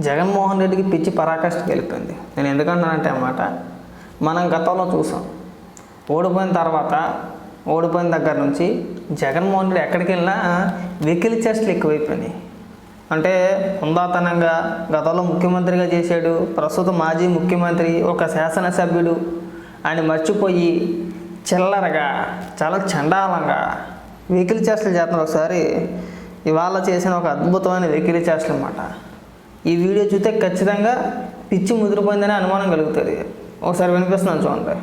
జగన్మోహన్ రెడ్డికి పిచ్చి పరాకాష్ఠకి వెళ్ళిపోయింది. నేను ఎందుకంటానంటే అన్నమాట, మనం గతంలో చూసాం, ఓడిపోయిన దగ్గర నుంచి జగన్మోహన్ రెడ్డి ఎక్కడికి వెళ్ళినా వెకిలి చేష్టలు ఎక్కువైపోయినాయి. అంటే హుందాతనంగా గతంలో ముఖ్యమంత్రిగా చేశాడు, ప్రస్తుత మాజీ ముఖ్యమంత్రి, ఒక శాసనసభ్యుడు, ఆయన మర్చిపోయి చిల్లరగా చాలా చండాలంగా వెకిలి చేష్టలు చేస్తున్నారు. ఒకసారి ఇవాళ చేసిన ఒక అద్భుతమైన వెకిలి చేష్టలు అన్నమాట. ఈ వీడియో చూస్తే ఖచ్చితంగా పిచ్చి ముదిరిపోయిందనే అనుమానం కలుగుతుంది. ఒకసారి వినిపిస్తున్నాను చూడండి.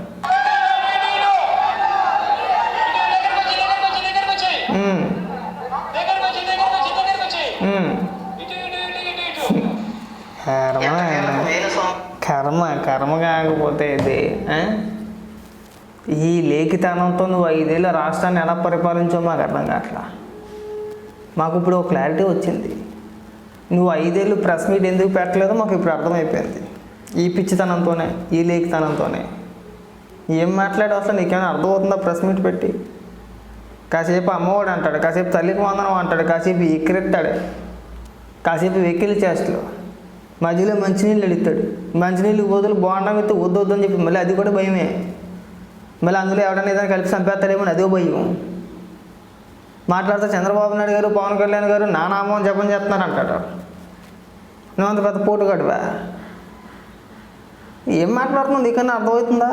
కర్మ కాకపోతే ఇది ఈ లేఖితనంతో నువ్వు 5 ఏళ్ళ రాష్ట్రాన్ని ఎలా పరిపాలించో మాకు అర్థం కావట్లా. మాకు ఇప్పుడు ఒక క్లారిటీ వచ్చింది. నువ్వు 5 ఏళ్ళు ప్రెస్ మీట్ ఎందుకు పెట్టలేదో మాకు ఇప్పుడు అర్థమైపోయింది. ఈ పిచ్చితనంతోనే, ఈ లేఖితనంతోనే. ఏం మాట్లాడావు అసలు? నీకేమైనా అర్థమవుతుందా? ప్రెస్ మీట్ పెట్టి కాసేపు అమ్మఒడు అంటాడు, కాసేపు తల్లికి వందనం అంటాడు, కాసేపు ఎక్కిరెత్తాడు, కాసేపు వెకిలి చేష్టలు, మధ్యలో మంచినీళ్ళు అడుగుతాడు, మంచినీళ్ళు బదులు బోండం ఎత్తి వద్దని చెప్పి మళ్ళీ అది కూడా భయమే. మళ్ళీ అందులో ఎవడన్నా ఏదైనా కలిపి చంపేస్తాడేమో అదే భయం. మాట్లాడితే చంద్రబాబు నాయుడు గారు, పవన్ కళ్యాణ్ గారు నా నామం జపం చేస్తున్నారు అంటాడు. నువ్వు అంత పెద్ద పోటుగాడువా? ఏం మాట్లాడుతున్నావు? నీకన్నా అర్థమవుతుందా?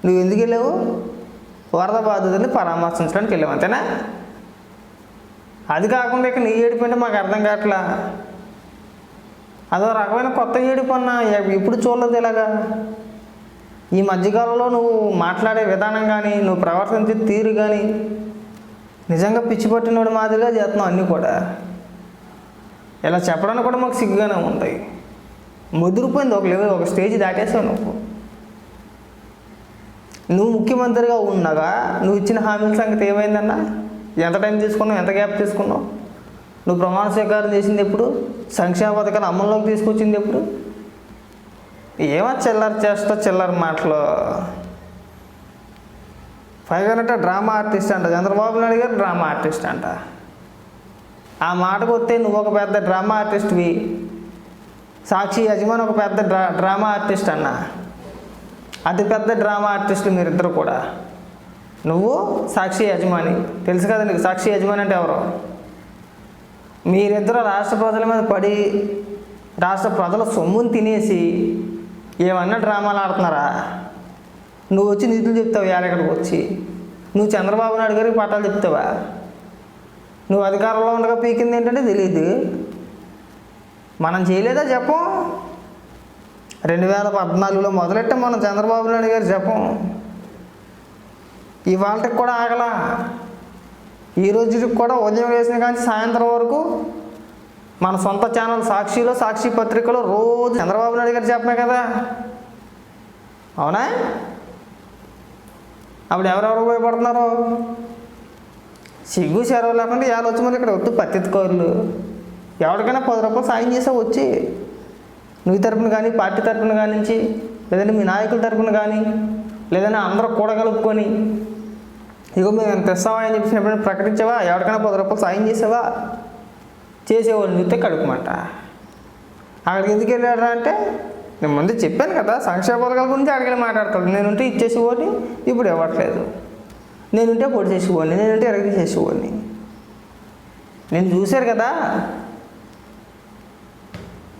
నువ్వు ఎందుకు వెళ్ళావు? వరద బాధితుల్ని పరామర్శించడానికి వెళ్ళావు, అంతేనా? అది కాకుండా ఇక నీ ఏడిపోయింటే మాకు అర్థం కావట్లా. అదో రకమైన కొత్త ఏడుపు అన్నా, ఇప్పుడు చూడలేదు ఇలాగా. ఈ మధ్యకాలంలో నువ్వు మాట్లాడే విధానం కానీ, నువ్వు ప్రవర్తించే తీరు కానీ నిజంగా పిచ్చి పట్టినోడు మాదిరిగా చేస్తున్నావు అన్నీ కూడా. ఇలా చెప్పడానికి కూడా మాకు సిగ్గుగానే ఉంది. ముదిరిపోయింది, ఒక లెవెల్, ఒక స్టేజ్ దాటేసావు నువ్వు ముఖ్యమంత్రిగా ఉండగా నువ్వు ఇచ్చిన హామీల సంగతి ఏమైందన్నా? ఎంత టైం తీసుకున్నావు? ఎంత గ్యాప్ తీసుకున్నావు? నువ్వు ప్రమాణ స్వీకారం చేసింది ఎప్పుడు? సంక్షేమ పథకాలు అమల్లోకి తీసుకొచ్చింది ఎప్పుడు? ఏమో చిల్లర మాటలు. పైగానంటే డ్రామా ఆర్టిస్ట్ అంట చంద్రబాబు నాయుడు గారు, డ్రామా ఆర్టిస్ట్ అంట. ఆ మాటకు వస్తే నువ్వు ఒక పెద్ద డ్రామా ఆర్టిస్ట్వి, సాక్షి యజమాని ఒక పెద్ద డ్రామా ఆర్టిస్ట్ అన్న. అతి పెద్ద డ్రామా ఆర్టిస్టులు మీరిద్దరు కూడా. నువ్వు సాక్షి యజమాని, తెలుసు కదా నీకు సాక్షి యజమాని అంటే ఎవరో. మీరిద్దరు రాష్ట్ర ప్రజల మీద పడి రాష్ట్ర ప్రజల సొమ్ముని తినేసి ఏమన్నా డ్రామాలు ఆడుతున్నారా? నువ్వు వచ్చి నిధులు చెప్తావు ఎక్కడికి వచ్చి. నువ్వు చంద్రబాబు నాయుడు గారికి పాఠాలు చెప్తావా? నువ్వు అధికారంలో ఉండగా పీకింది ఏంటంటే తెలియదు. మనం చేయలేదా జపం? 2014లో మొదలెట్టాం మనం చంద్రబాబు నాయుడు గారి జపం. ఇవాళకి కూడా ఆగలా. ఈ రోజుకి కూడా ఉదయం వేసిన కానీ సాయంత్రం వరకు మన సొంత ఛానల్ సాక్షిలో, సాక్షి పత్రికలో రోజు చంద్రబాబు నాయుడు గారు చెప్పమే కదా. అవునా? అప్పుడు ఎవరెవరు ఉపయోగపడుతున్నారు? సిగ్గు చెరవ లేకుండా ఇవాళ వచ్చి మళ్ళీ ఇక్కడ వద్దు పత్తికోరులు. ఎవరికైనా 10 రూపాయలు సాయం చేసావు వచ్చి, నువ్వు తరపున కానీ, పార్టీ తరపున కానించి, లేదంటే మీ నాయకుల తరపున కానీ, లేదంటే అందరూ కూడగలుపుకొని ఇగో మేము ఎంత ఇస్తావా అని చెప్పి ఎప్పుడైనా ప్రకటించావా? ఎవరికైనా 10 రూపాయలు సాయం చేసావా? చేసేవాడిని చూస్తే కడుపుమంట. అక్కడికి ఎందుకు వెళ్ళారా అంటే, నేను ముందు చెప్పాను కదా, సంక్షేమ పథకాల గురించి అడిగి మాట్లాడతాడు. నేనుంటే ఇచ్చేసేవాడిని, ఇప్పుడు ఇవ్వట్లేదు. నేనుంటే పొడి చేసేవాడిని, నేనుంటే ఎరగ చేసేవాడిని. నేను చూశారు కదా,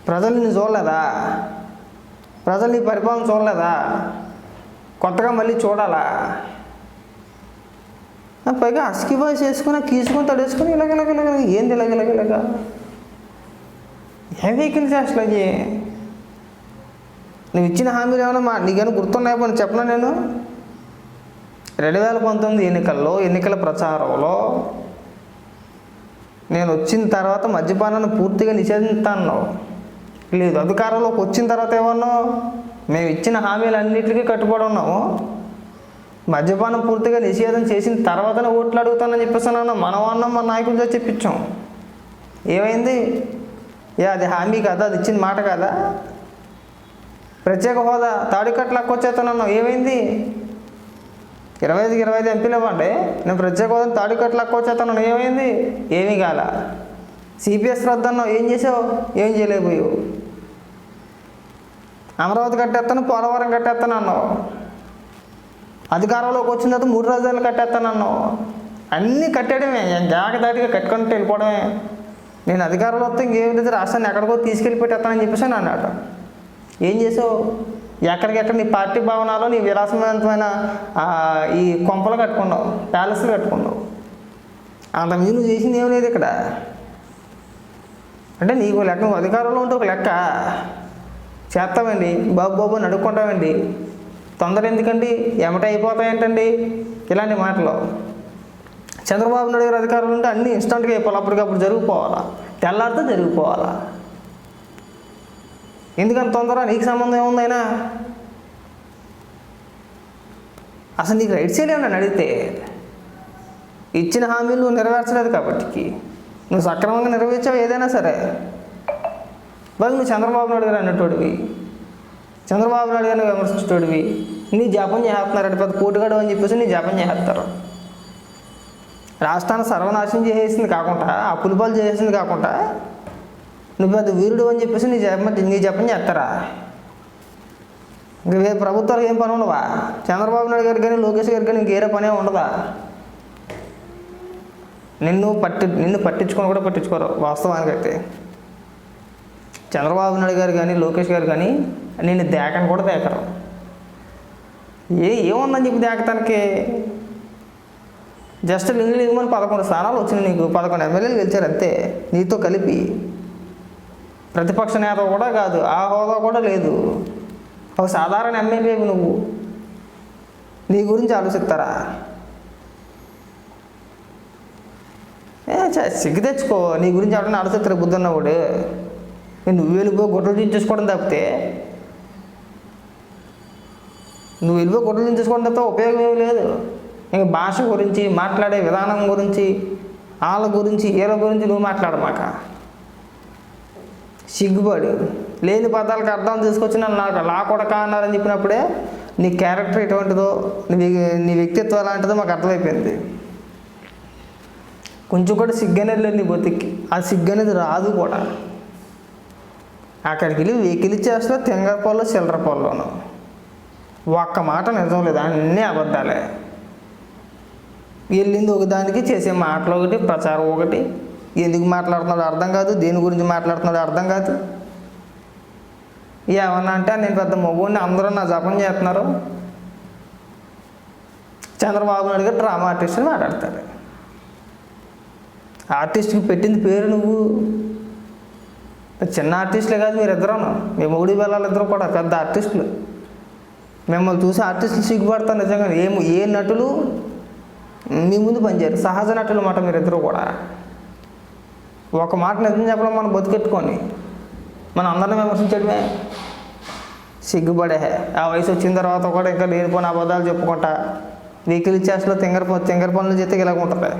ప్రజలు నేను చూడలేదా? ప్రజలు నీ పరిపాలన చూడలేదా? కొత్తగా మళ్ళీ చూడాలా? పైగా అస్కి వాయిస్ వేసుకుని కీసుకొని తడేసుకొని ఇలాగ ఏంది ఇలాగ ఏ వెహికల్ చేస్తా? నువ్వు ఇచ్చిన హామీలు ఏమైనా నీకేమైనా గుర్తున్నాయో అని చెప్పనా? నేను 2019 ఎన్నికల ప్రచారంలో నేను వచ్చిన తర్వాత మద్యపానాన్ని పూర్తిగా నిషేధిస్తాను. లేదు, అధికారంలోకి వచ్చిన తర్వాత ఏమన్నావు? మేము ఇచ్చిన హామీలన్నింటికీ కట్టుబడి ఉన్నాము, మద్యపానం పూర్తిగా నిషేధం చేసిన తర్వాతనే ఓట్లు అడుగుతానని చెప్పేసాను. మనం అన్నాం, మన నాయకులతో చెప్పించాం. ఏమైంది? అది హామీ కదా, అది ఇచ్చిన మాట కదా. ప్రత్యేక హోదా తాడికట్టు లెక్కొచ్చేస్తానన్నావు. ఏమైంది? 25 ఎంపీలు ఇవ్వండి, నేను ప్రత్యేక హోదాని తాడికట్టు లెక్కొచ్చేస్తాను. ఏమైంది? ఏమీ కాల. సిపిఎస్ రద్దు అన్నావు, ఏం చేసావు? ఏం చేయలేకపోయావు. అమరావతి కట్టేస్తాను, పోలవరం కట్టేస్తాను అన్నావు. అధికారంలోకి వచ్చిన తర్వాత 3 రాజధానులు కట్టేస్తాను అన్నావు. అన్నీ కట్టేయడమే, జాగ్రత్తగా కట్టుకుంటూ వెళ్ళిపోవడమే. నేను అధికారంలో వస్తే ఇంకేం లేదు, రాష్ట్రాన్ని ఎక్కడికో తీసుకెళ్ళిపెట్టేస్తానని చెప్పేసి అని అన్నాడు. ఏం చేసావు? ఎక్కడికెక్కడ నీ పార్టీ భవనాలు, నీ విలాసవంతమైన ఈ కొంపలు కట్టుకున్నావు, ప్యాలెస్లు కట్టుకున్నావు. అంతమంది నువ్వు చేసింది ఏం లేదు ఇక్కడ. అంటే నీకు లెక్క, నువ్వు అధికారంలో ఉంటే ఒక లెక్క చేస్తామండి, బాబు అని అడుక్కుంటామండి. తొందర ఎందుకండి, ఎమట అయిపోతాయేంటండి ఇలాంటి మాటలు. చంద్రబాబు నాయుడు గారు అధికారులు ఉంటే అన్నీ ఇన్స్టంట్గా అయిపోవాలి, అప్పటికప్పుడు జరిగిపోవాలా, తెల్లారితో జరిగిపోవాలా. ఎందుకంత తొందర? నీకు సంబంధం ఏముందైనా? అసలు నీకు రైట్స్ లేవు నన్ను అడిగితే. ఇచ్చిన హామీలు నువ్వు నెరవేర్చలేదు కాబట్టి, నువ్వు సక్రమంగా నెరవేర్చావు ఏదైనా సరే. బాగా నువ్వు చంద్రబాబు నాయుడు గారు అన్నటోడివి, చంద్రబాబు నాయుడు గారిని విమర్శించేటోడివి. నీ జపం చేస్తున్నారంటే పెద్ద పోటుగాడు అని చెప్పేసి నీ జపం చేస్తారు. రాష్ట్రాన్ని సర్వనాశనం చేసేసింది కాకుండా, అప్పులపాలు చేసేసింది కాకుండా, నువ్వు పెద్ద వీరుడు అని చెప్పేసి నీ జపం చేస్తారా? ఇంక ప్రభుత్వాలు ఏం పని ఉండవా? చంద్రబాబు నాయుడు గారికి కానీ లోకేష్ గారికి కానీ ఇంకేరే పనే ఉండదా? నిన్ను పట్టించుకొని కూడా పట్టించుకోరు వాస్తవానికి. అయితే చంద్రబాబు నాయుడు గారు కానీ లోకేష్ గారు కానీ నిన్ను దేకని కూడా దేకరు. ఏముందని చెప్పి దేకటానికి? జస్ట్ లింగుమని 11 స్థానాలు వచ్చినాయి నీకు, 11 ఎమ్మెల్యేలు గెలిచారు అంతే నీతో కలిపి. ప్రతిపక్ష నేత కూడా కాదు, ఆ హోదా కూడా లేదు. ఒక సాధారణ ఎమ్మెల్యే నువ్వు. నీ గురించి ఆలోచిస్తారా? సిగ్గు తెచ్చుకో. నీ గురించి ఎవరైనా ఆలోచిస్తారు బుద్ధున్నవాడు. నువ్వు వెళ్ళిపోయి గుడ్డలు దించేసుకోవడం తప్పితే, నువ్వు వెళ్ళిపోయి గుడ్డలు దించేసుకోవడం తప్పితే ఉపయోగం ఏమీ లేదు. ఇంక భాష గురించి, మాట్లాడే విధానం గురించి, వాళ్ళ గురించి, వీళ్ళ గురించి నువ్వు మాట్లాడమాక. సిగ్గుపడు. లేని పదాలకు అర్థం తీసుకొచ్చి నన్ను లా కొడక అన్నారని చెప్పినప్పుడే నీ క్యారెక్టర్ ఎటువంటిదో, నీ వ్యక్తిత్వం ఎలాంటిదో మాకు అర్థమైపోయింది. కొంచెం కూడా సిగ్గు అనేది లేదు నీ బతికి. ఆ సిగ్గు అనేది రాదు కూడా. అక్కడికి వెళ్ళి వెకిలి చేస్తా తెంగరపల్లో చిల్లరపల్లోను. ఒక్క మాట నిజం లేదు, అన్నీ అబద్ధాలే. వెళ్ళింది ఒకదానికి, చేసే మాటలు ఒకటి, ప్రచారం ఒకటి. ఎందుకు మాట్లాడుతున్నాడు అర్థం కాదు, దేని గురించి మాట్లాడుతున్నాడు అర్థం కాదు. ఏమన్నా అంటే నేను పెద్ద మగుడిని, అందరూ నా జపం చేస్తున్నారు. చంద్రబాబు నాయుడు గారు డ్రామా ఆర్టిస్ట్ అని మాట్లాడతారు. ఆర్టిస్ట్కి పెట్టింది పేరు నువ్వు. చిన్న ఆర్టిస్టులే కాదు మీరిద్దరూ, మీ మొగుడి పిల్లలిద్దరూ కూడా పెద్ద ఆర్టిస్టులు. మిమ్మల్ని చూసి ఆర్టిస్టులు సిగ్గుపడతారు నిజంగా. ఏ నటులు మీ ముందు పనిచేయరు, సహజ నటులు మాట మీరిద్దరూ కూడా. ఒక మాట నిజం చెప్పడం మనం బతికెట్టుకొని మనం అందరిని విమర్శించడమే. సిగ్గుపడే. ఆ వయసు వచ్చిన తర్వాత కూడా ఇంకా లేనిపోయిన అబద్ధాలు చెప్పుకుంటా వెహికల్ చేస్తలో తింగర పనులు చేస్తే ఇలాగ ఉంటుంది.